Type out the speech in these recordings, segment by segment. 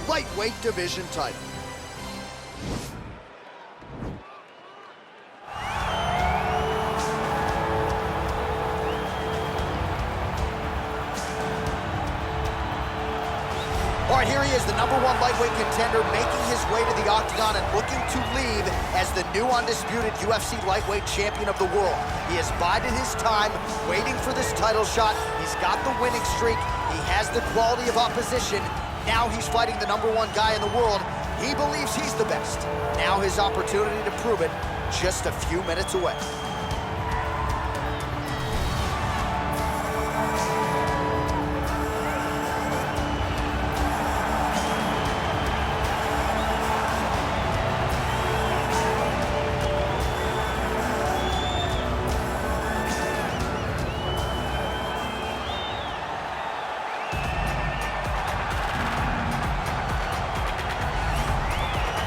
lightweight division title. All right, here he is, the #1 lightweight contender, making his way to the octagon and looking to leave as the new undisputed UFC lightweight champion of the world. He has bided his time, waiting for this title shot. He's got the winning streak. He has the quality of opposition. Now he's fighting the #1 guy in the world. He believes he's the best. Now his opportunity to prove it, just a few minutes away.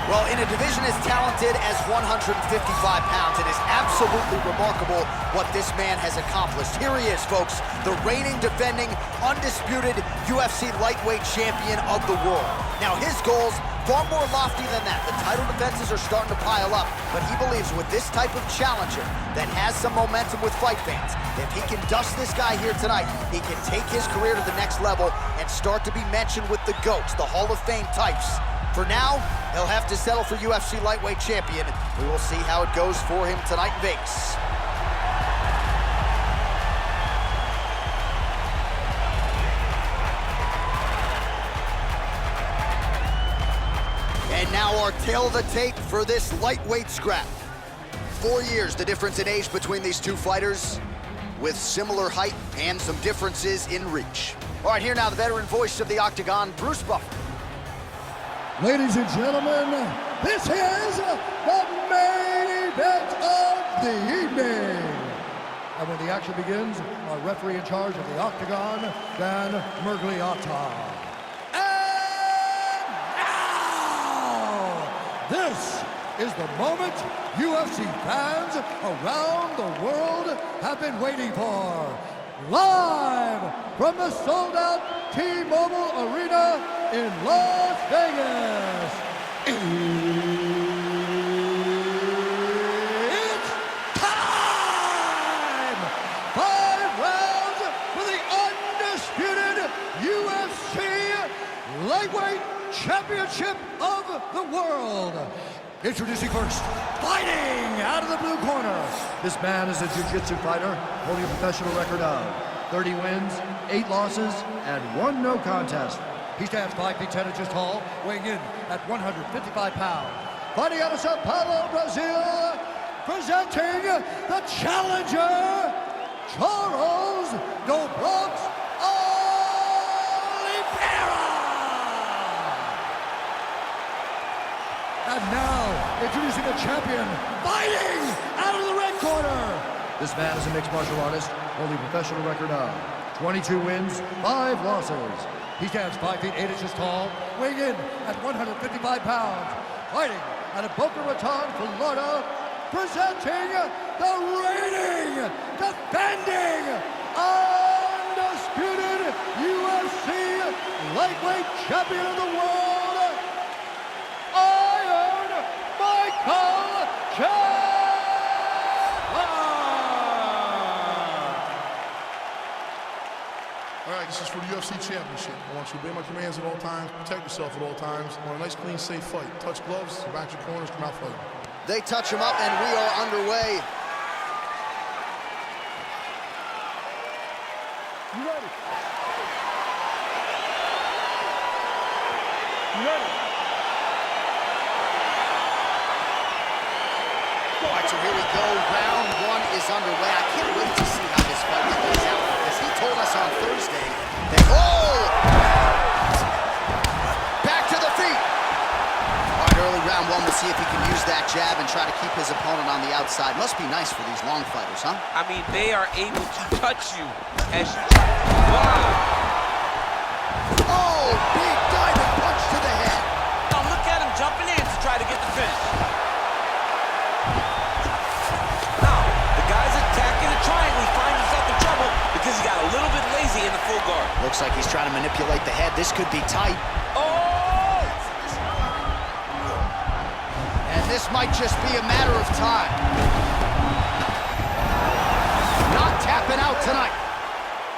Well, in a division as talented as 155 pounds, it is absolutely remarkable what this man has accomplished. Here he is, folks, the reigning, defending, undisputed UFC lightweight champion of the world. Now, his goals, far more lofty than that. The title defenses are starting to pile up, but he believes with this type of challenger that has some momentum with fight fans, if he can dust this guy here tonight, he can take his career to the next level and start to be mentioned with the GOATs, the Hall of Fame types. For now, he'll have to settle for UFC lightweight champion. We will see how it goes for him tonight in Vegas. And now our tale of the tape for this lightweight scrap. 4 years, the difference in age between these two fighters, with similar height and some differences in reach. All right, here now, the veteran voice of the Octagon, Bruce Buffer. Ladies and gentlemen, this is the main event of the evening. And when the action begins, our referee in charge of the Octagon, Dan Mergliata. And now, this is the moment UFC fans around the world have been waiting for. Live from the sold-out T-Mobile Arena in Las Vegas, it's time! 5 rounds for the undisputed UFC Lightweight Championship of the World. Introducing first, fighting out of the blue corner. This man is a jiu-jitsu fighter, holding a professional record of 30 wins, 8 losses, and 1 no contest. He stands 5 feet 10 inches tall, weighing in at 155 pounds. Fighting out of Sao Paulo, Brazil, presenting the challenger, Charles Dobrox Oliviera. And now, introducing the champion, fighting out of the red corner. This man is a mixed martial artist, holding a professional record of 22 wins, 5 losses. He stands 5 feet 8 inches tall, weighing in at 155 pounds. Fighting out of Boca Raton, Florida, presenting the reigning, defending, undisputed UFC lightweight champion of the world, Iron Michael Chandler. All right, this is for the UFC Championship. I want you to obey my commands at all times, protect yourself at all times. I want a nice, clean, safe fight. Touch gloves, back your corners, come out fighting. They touch him up, and we are underway. You ready? You ready? All right, so here we go. Round 1 is underway. I can't wait to see how this fight plays out, because he told us on Thursday that, back to the feet. All right, early round 1, we'll see if he can use that jab and try to keep his opponent on the outside. Must be nice for these long fighters, huh? I mean, they are able to touch you as you try. Wow. Oh, big diving punch to the head. Now look at him jumping in to try to get the finish. Now, the guy's attacking the triangle. He finds himself in trouble because he got a little bit lazy in the full guard. Looks like he's trying to manipulate the head. This could be tight. Oh! This might just be a matter of time. Not tapping out tonight.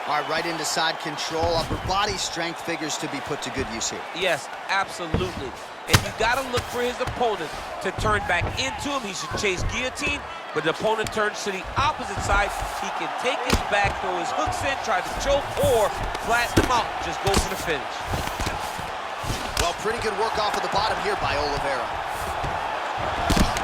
All right, right into side control. Upper body strength figures to be put to good use here. Yes, absolutely. And you gotta look for his opponent to turn back into him. He should chase guillotine, but the opponent turns to the opposite side. He can take his back, throw his hooks in, try to choke, or flatten him out, just go for the finish. Well, pretty good work off of the bottom here by Oliveira.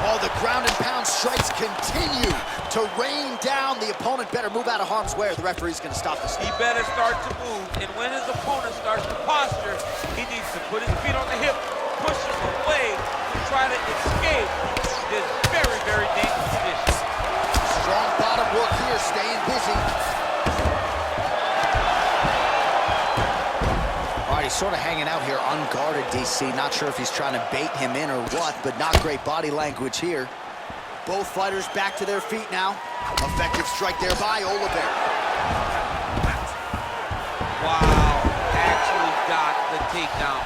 Oh, the ground and pound strikes continue to rain down. The opponent better move out of harm's way or the referee's going to stop this. He better start to move, and when his opponent starts to posture, he needs to put his feet on the hip, push him away, to try to escape this very, very dangerous position. Strong bottom work here, staying busy. All right, he's sort of hanging out here unguarded, DC. Not sure if he's trying to bait him in or what, but not great body language here. Both fighters back to their feet now. Effective strike there by Oliveira. Wow, actually got the takedown.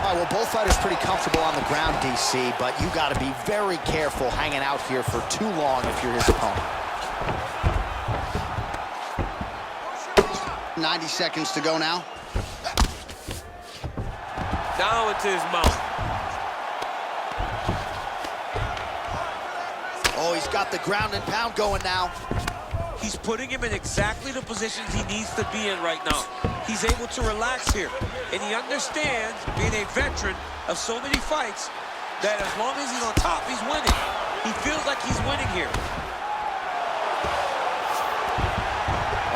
All right, well, both fighters pretty comfortable on the ground, DC, but you got to be very careful hanging out here for too long if you're his opponent. 90 seconds to go now. Down into his mouth. Oh, he's got the ground and pound going now. He's putting him in exactly the positions he needs to be in right now. He's able to relax here, and he understands, being a veteran of so many fights, that as long as he's on top, he's winning. He feels like he's winning here.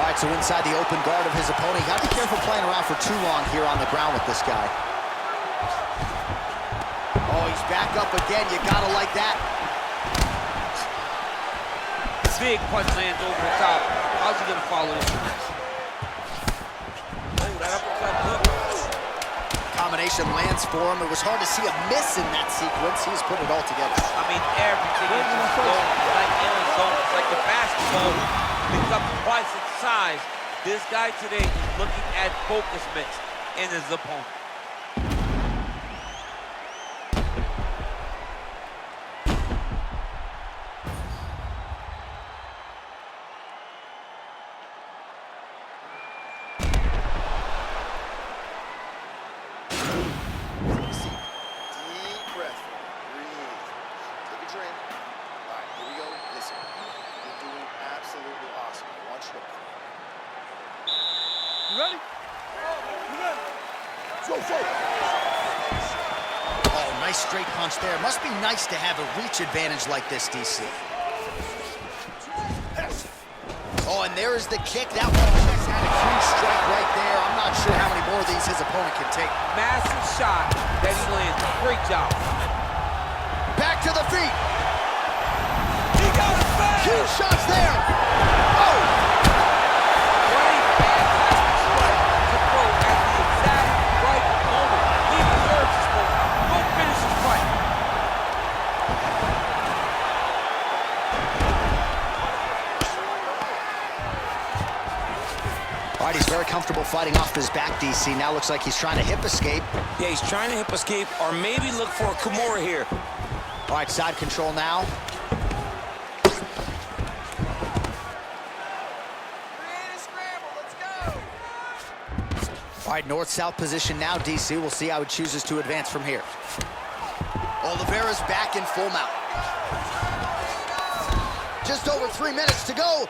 All right, so inside the open guard of his opponent. You got to be careful playing around for too long here on the ground with this guy. Oh, he's back up again. You got to like that. Big punch lands over the top. How's he going to follow this? Oh, that uppercut hook. Combination lands for him. It was hard to see a miss in that sequence. He's put it all together. I mean, everything is just going like Arizona. It's like the basketball picks up twice its size. This guy today is looking at focus mix in his opponent. Ready? Oh, nice straight punch there. Must be nice to have a reach advantage like this, DC. Oh, and there is the kick. That one just had a huge strike right there. I'm not sure how many more of these his opponent can take. Massive shot that he lands. Great job. Back to the feet. He got it back. Huge shots there. Oh! All right, he's very comfortable fighting off his back, DC. Now looks like he's trying to hip escape. Yeah, he's trying to hip escape or maybe look for a Kimura here. All right, side control now. All right, north-south position now, DC. We'll see how he chooses to advance from here. Oliveira's back in full mount. Just over 3 minutes to go.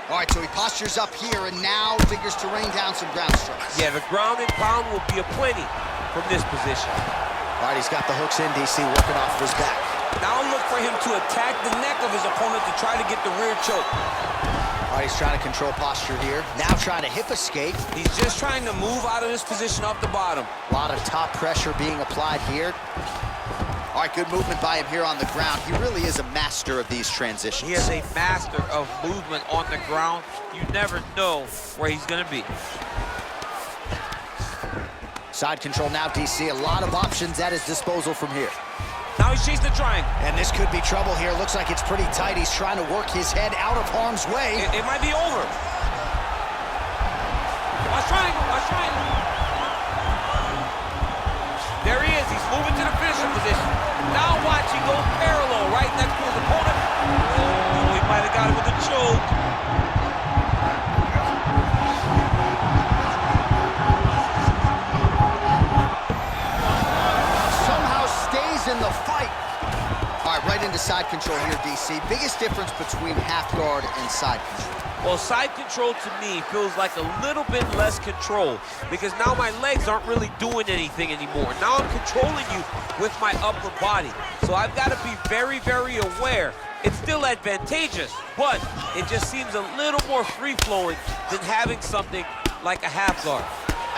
All right, so he postures up here and now figures to rain down some ground strikes. Yeah, the ground and pound will be aplenty from this position. All right, he's got the hooks in, DC, working off of his back. Now look for him to attack the neck of his opponent to try to get the rear choke. All right, he's trying to control posture here. Now trying to hip escape. He's just trying to move out of this position off the bottom. A lot of top pressure being applied here. All right, good movement by him here on the ground. He really is a master of these transitions. He is a master of movement on the ground. You never know where he's going to be. Side control now, DC. A lot of options at his disposal from here. Now he's chasing the triangle. And this could be trouble here. Looks like it's pretty tight. He's trying to work his head out of harm's way. It might be over. Watch triangle, watch triangle. position. Now watch, he goes parallel right next to his opponent. Oh, he might have got it with a choke. Somehow stays in the fight. All right, right into side control here, DC. Biggest difference between half guard and side control. Well, side control to me feels like a little bit less control because now my legs aren't really doing anything anymore. Now I'm controlling you with my upper body. So I've got to be very, very aware. It's still advantageous, but it just seems a little more free-flowing than having something like a half guard.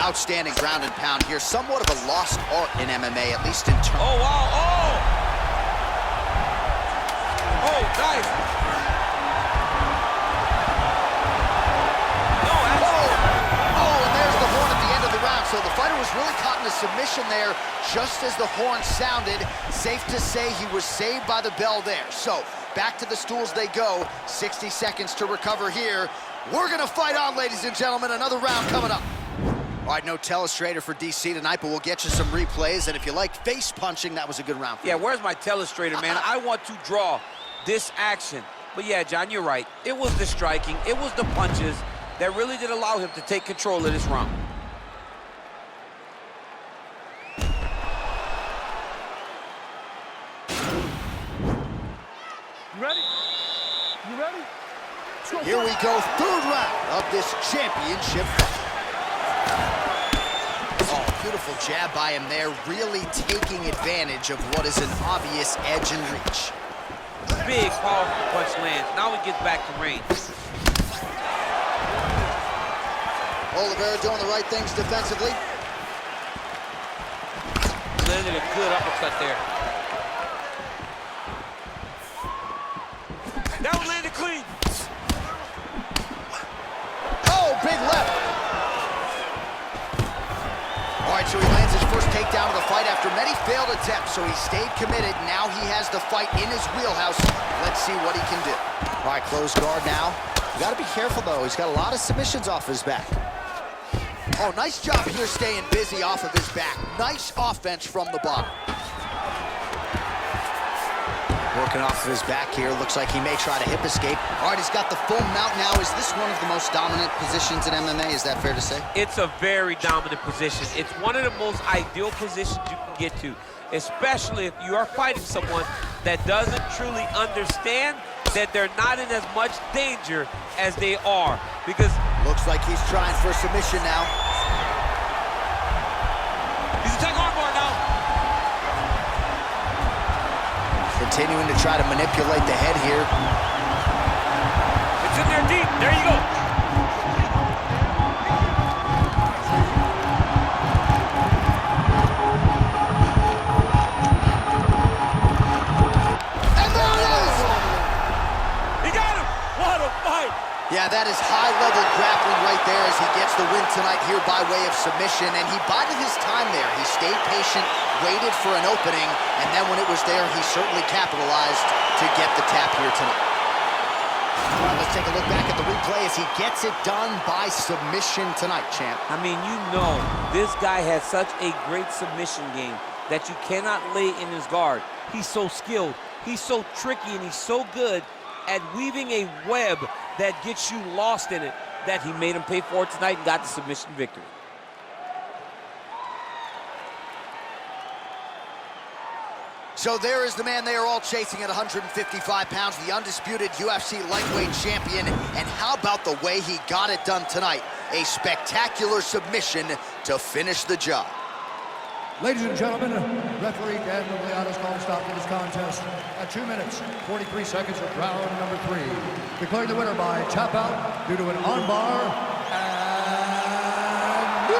Outstanding ground and pound here. Somewhat of a lost art in MMA, at least in terms. Oh, wow, oh! Oh, nice. So the fighter was really caught in a submission there just as the horn sounded. Safe to say he was saved by the bell there. So back to the stools they go. 60 seconds to recover here. We're going to fight on, ladies and gentlemen. Another round coming up. All right, no telestrator for DC tonight, but we'll get you some replays. And if you like face punching, that was a good round for you. Yeah, where's my telestrator, man? I want to draw this action. But yeah, John, you're right. It was the striking. It was the punches that really did allow him to take control of this round. You ready? You ready? Here we go, third round of this championship fight. Oh, beautiful jab by him there, really taking advantage of what is an obvious edge and reach. Big, powerful punch lands. Now he gets back to range. Oliviera doing the right things defensively. Landed a good uppercut there. That one landed clean. Oh, big left. All right, so he lands his first takedown of the fight after many failed attempts, so he stayed committed. Now he has the fight in his wheelhouse. Let's see what he can do. All right, closed guard now. You got to be careful, though. He's got a lot of submissions off his back. Oh, nice job here staying busy off of his back. Nice offense from the bottom. Working off of his back here. Looks like he may try to hip escape. All right, he's got the full mount now. Is this one of the most dominant positions in MMA? Is that fair to say? It's a very dominant position. It's one of the most ideal positions you can get to, especially if you are fighting someone that doesn't truly understand that they're not in as much danger as they are. Because looks like he's trying for a submission now. he's attacking armbar now. Continuing to try to manipulate the head here. It's in there deep. There you go. And there it is! He got him. What a fight. Yeah, that is high-level grappling right there as he gets the win tonight here by way of submission. And he bided his time there. He stayed patient, waited for an opening, and then when it was there, he certainly capitalized to get the tap here tonight. All right, let's take a look back at the replay as he gets it done by submission tonight, champ. I mean, you know, this guy has such a great submission game that you cannot lay in his guard. He's so skilled, he's so tricky, and he's so good at weaving a web that gets you lost in it that he made him pay for it tonight and got the submission victory. So there is the man they are all chasing at 155 pounds, the undisputed UFC lightweight champion. And how about the way he got it done tonight? A spectacular submission to finish the job. Ladies and gentlemen, referee Dan Oliviera's call to stop to this contest at 2 minutes, 43 seconds of round number 3. Declaring the winner by tap out due to an armbar and new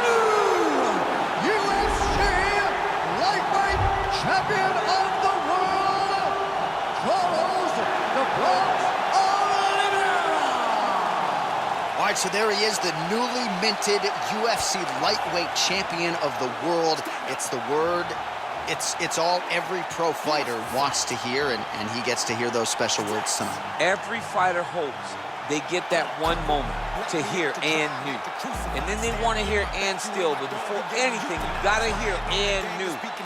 UFC lightweight champion of the world, Charles the Bronx Oliviera. All right, so there he is, the newly minted UFC lightweight champion of the world. It's the word, it's all every pro fighter wants to hear, and he gets to hear those special words tonight. Every fighter hopes they get that one moment to hear and new. And then they want to hear and still, but before anything, you gotta hear and new.